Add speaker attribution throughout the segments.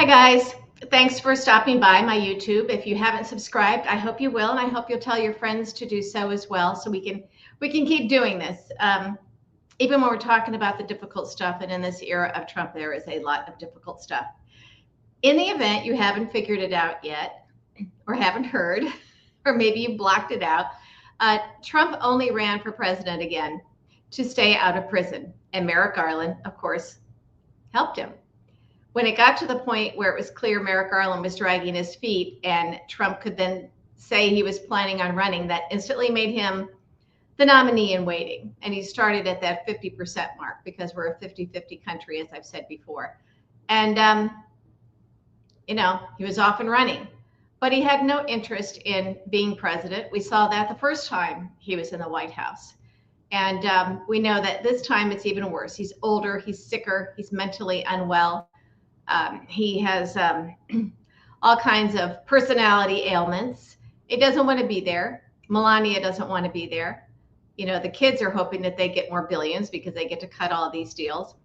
Speaker 1: guys, thanks for stopping by my YouTube. If you haven't subscribed, I hope you will, and I hope you'll tell your friends to do so as well, so we can keep doing this. Even when we're talking about the difficult stuff, and in this era of Trump, there is a lot of difficult stuff. In the event you haven't figured it out yet, or haven't heard, or maybe you blocked it out, Trump only ran for president again to stay out of prison, and Merrick Garland, of course, helped him. When it got to the point where it was clear Merrick Garland was dragging his feet and Trump could then say he was planning on running, that instantly made him the nominee in waiting. And he started at that 50% mark because we're a 50-50 country, as I've said before. And, he was off and running. But he had no interest in being president. We saw that the first time he was in the White House. And we know that this time it's even worse. He's older, he's sicker, he's mentally unwell. He has all kinds of personality ailments. He doesn't want to be there. Melania doesn't want to be there. The kids are hoping that they get more billions because they get to cut all of these deals.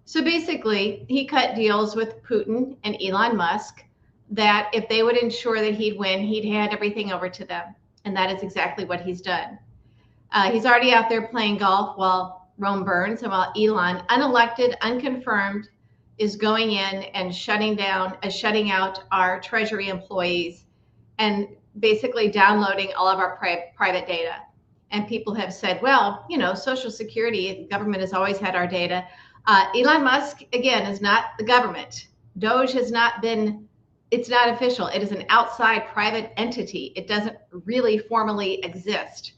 Speaker 1: So basically, he cut deals with Putin and Elon Musk that if they would ensure that he'd win, he'd hand everything over to them. And that is exactly what he's done. He's already out there playing golf while Rome burns, and while Elon, unelected, unconfirmed, is going in and shutting out our Treasury employees and basically downloading all of our private data. And people have said, well, Social Security, the government has always had our data. Elon Musk, again, is not the government. Doge has not been, it's not official. It is an outside private entity. It doesn't really formally exist.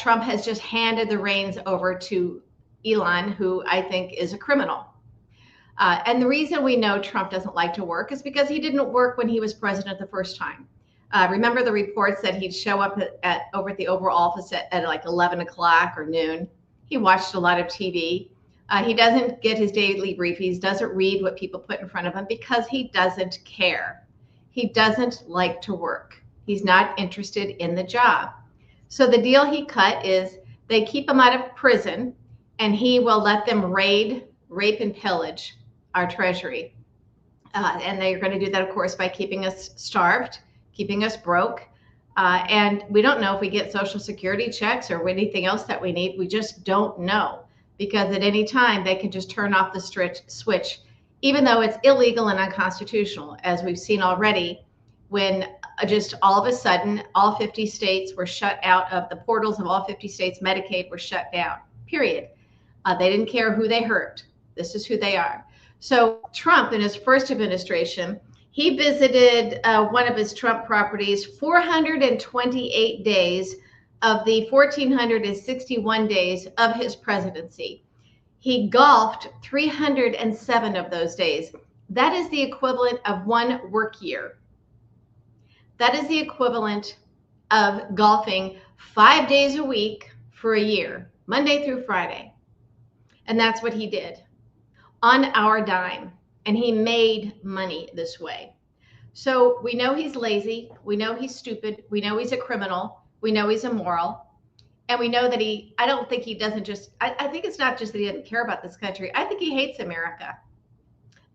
Speaker 1: Trump has just handed the reins over to Elon, who I think is a criminal. And the reason we know Trump doesn't like to work is because he didn't work when he was president the first time. Remember the reports that he'd show up over at the Oval Office at like 11 o'clock or noon. He watched a lot of TV. He doesn't get his daily briefings, doesn't read what people put in front of him because he doesn't care. He doesn't like to work. He's not interested in the job. So the deal he cut is they keep him out of prison and he will let them rape, and pillage our Treasury. And they're going to do that, of course, by keeping us starved, keeping us broke. And we don't know if we get Social Security checks or anything else that we need. We just don't know, because at any time they can just turn off the switch, even though it's illegal and unconstitutional, as we've seen already, when just all of a sudden all 50 states were shut out of the portals of all 50 states. Medicaid were shut down, period. They didn't care who they hurt. This is who they are. So Trump, in his first administration, he visited one of his Trump properties 428 days of the 1,461 days of his presidency. He golfed 307 of those days. That is the equivalent of one work year. That is the equivalent of golfing 5 days a week for a year, Monday through Friday. And that's what he did on our dime. And he made money this way. So we know he's lazy. We know he's stupid. We know he's a criminal. We know he's immoral. And we know that I don't think he doesn't just, I think it's not just that he doesn't care about this country. I think he hates America.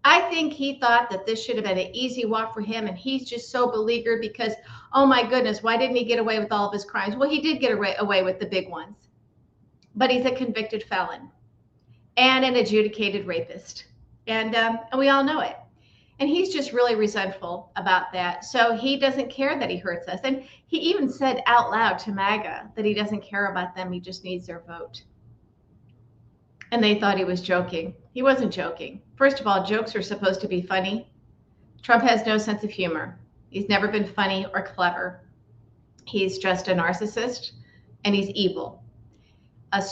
Speaker 1: I think he thought that this should have been an easy walk for him. And he's just so beleaguered because, oh my goodness, why didn't he get away with all of his crimes? Well, he did get away with the big ones. But he's a convicted felon and an adjudicated rapist. And we all know it. And he's just really resentful about that. So he doesn't care that he hurts us. And he even said out loud to MAGA that he doesn't care about them. He just needs their vote. And they thought he was joking. He wasn't joking. First of all, jokes are supposed to be funny. Trump has no sense of humor. He's never been funny or clever. He's just a narcissist, and he's evil. And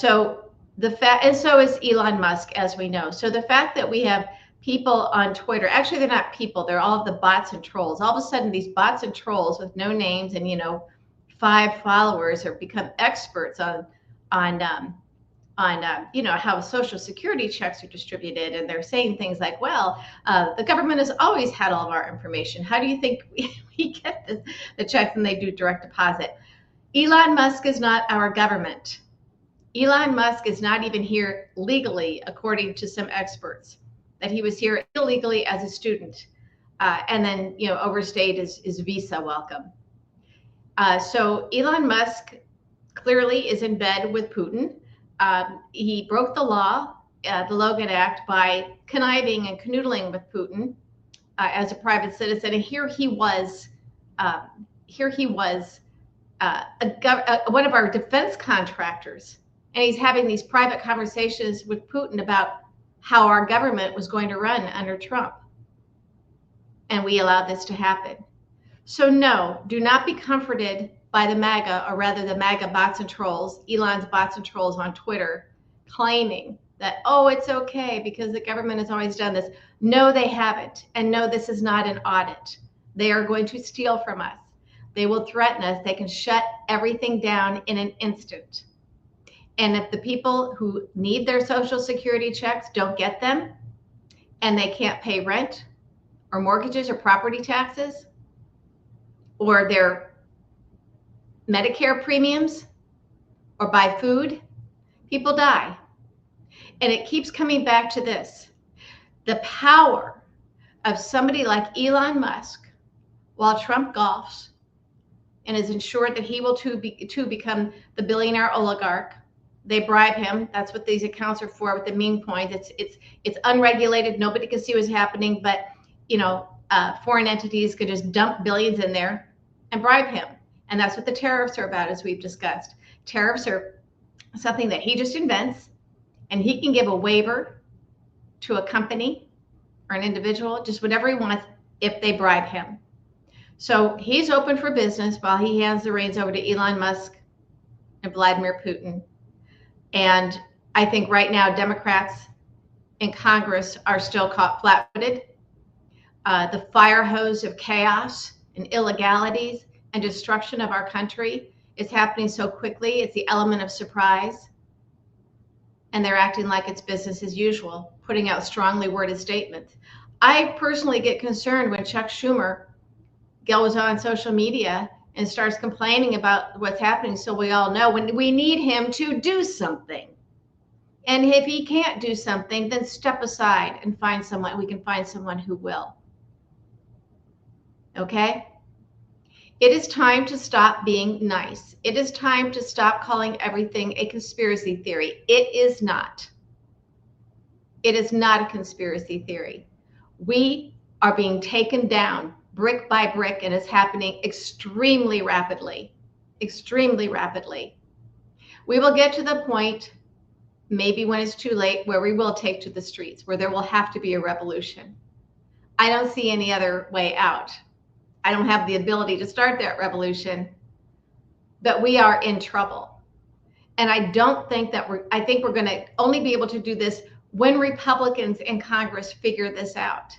Speaker 1: so is Elon Musk, as we know. So the fact that we have people on Twitter, actually they're not people, they're all of the bots and trolls. All of a sudden these bots and trolls with no names and 5 followers have become experts on how Social Security checks are distributed, and they're saying things like, well, the government has always had all of our information. How do you think we get the checks? And they do direct deposit. Elon Musk is not our government. Elon Musk is not even here legally, according to some experts, that he was here illegally as a student. and then, overstayed is visa welcome. So Elon Musk clearly is in bed with Putin. He broke the law, the Logan Act, by conniving and canoodling with Putin as a private citizen. And here he was one of our defense contractors, and he's having these private conversations with Putin about how our government was going to run under Trump. And we allowed this to happen. So no, do not be comforted by the MAGA, or rather the MAGA bots and trolls, Elon's bots and trolls on Twitter, claiming that, oh, it's okay because the government has always done this. No, they haven't. And no, this is not an audit. They are going to steal from us. They will threaten us. They can shut everything down in an instant. And if the people who need their Social Security checks don't get them, and they can't pay rent or mortgages or property taxes or their Medicare premiums or buy food, people die. And it keeps coming back to this. The power of somebody like Elon Musk, while Trump golfs and is ensured that he will too become the billionaire oligarch. They bribe him. That's what these accounts are for, with the meme coins. It's unregulated. Nobody can see what's happening, but foreign entities could just dump billions in there and bribe him. And that's what the tariffs are about, as we've discussed. Tariffs are something that he just invents, and he can give a waiver to a company or an individual, just whatever he wants, if they bribe him. So he's open for business while he hands the reins over to Elon Musk and Vladimir Putin. And I think right now Democrats in Congress are still caught flat-footed. The fire hose of chaos and illegalities and destruction of our country is happening so quickly. It's the element of surprise. And they're acting like it's business as usual, putting out strongly worded statements. I personally get concerned when Chuck Schumer goes on social media and starts complaining about what's happening, so we all know when we need him to do something. And if he can't do something, then step aside and find someone. We can find someone who will. Okay? It is time to stop being nice. It is time to stop calling everything a conspiracy theory. It is not. It is not a conspiracy theory. We are being taken down brick by brick, and it's happening extremely rapidly, extremely rapidly. We will get to the point, maybe when it's too late, where we will take to the streets, where there will have to be a revolution. I don't see any other way out. I don't have the ability to start that revolution, but we are in trouble. And I don't think that I think we're going to only be able to do this when Republicans in Congress figure this out.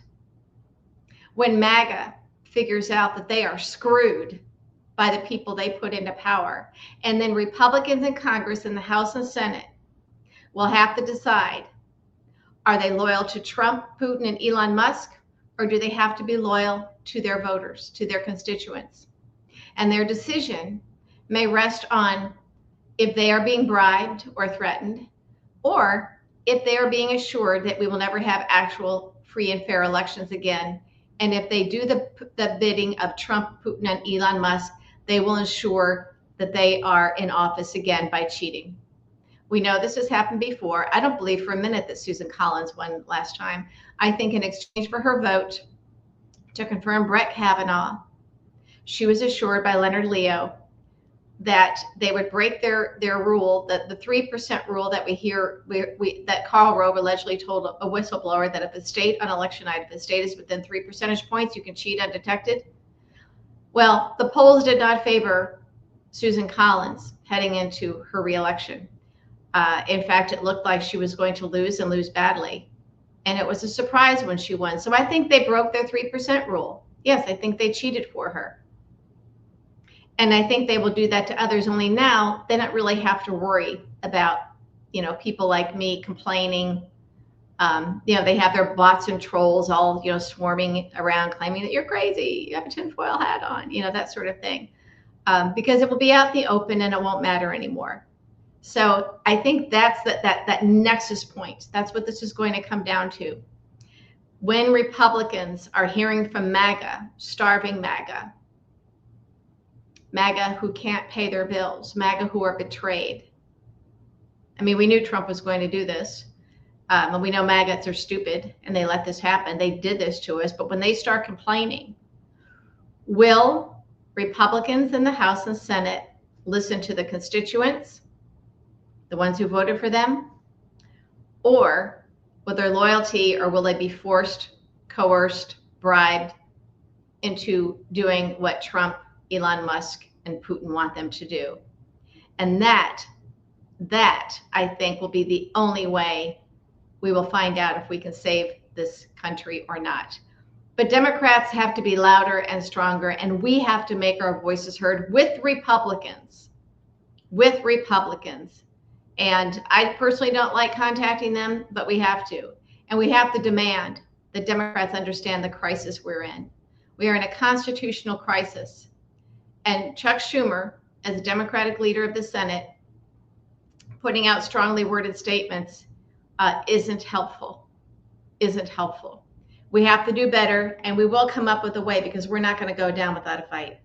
Speaker 1: When MAGA figures out that they are screwed by the people they put into power. And then Republicans in Congress, in the House and Senate, will have to decide, are they loyal to Trump, Putin, and Elon Musk, or do they have to be loyal to their voters, to their constituents? And their decision may rest on if they are being bribed or threatened, or if they are being assured that we will never have actual free and fair elections again. And if they do the bidding of Trump, Putin, and Elon Musk, they will ensure that they are in office again by cheating. We know this has happened before. I don't believe for a minute that Susan Collins won last time. I think in exchange for her vote to confirm Brett Kavanaugh, she was assured by Leonard Leo that they would break their rule, that the 3% rule that we hear, that Karl Rove allegedly told a whistleblower that if the state on election night, if the state is within 3 percentage points, you can cheat undetected. Well, the polls did not favor Susan Collins heading into her reelection. In fact, it looked like she was going to lose and lose badly. And it was a surprise when she won. So I think they broke their 3% rule. Yes, I think they cheated for her. And I think they will do that to others, only now they don't really have to worry about, people like me complaining. They have their bots and trolls all, swarming around claiming that you're crazy, you have a tinfoil hat on, that sort of thing. Because it will be out in the open and it won't matter anymore. So I think that's that nexus point. That's what this is going to come down to. when Republicans are hearing from MAGA, starving MAGA, MAGA who can't pay their bills, MAGA who are betrayed. I mean, we knew Trump was going to do this. And we know MAGAs are stupid and they let this happen. They did this to us. But when they start complaining, will Republicans in the House and Senate listen to the constituents, the ones who voted for them, or will their loyalty, or will they be forced, coerced, bribed into doing what Trump, Elon Musk, and Putin want them to do? And that I think will be the only way we will find out if we can save this country or not. But Democrats have to be louder and stronger, and we have to make our voices heard with Republicans. And I personally don't like contacting them, but we have to. And we have to demand that Democrats understand the crisis we're in. We are in a constitutional crisis. And Chuck Schumer, as a Democratic leader of the Senate, putting out strongly worded statements isn't helpful. We have to do better, and we will come up with a way, because we're not going to go down without a fight.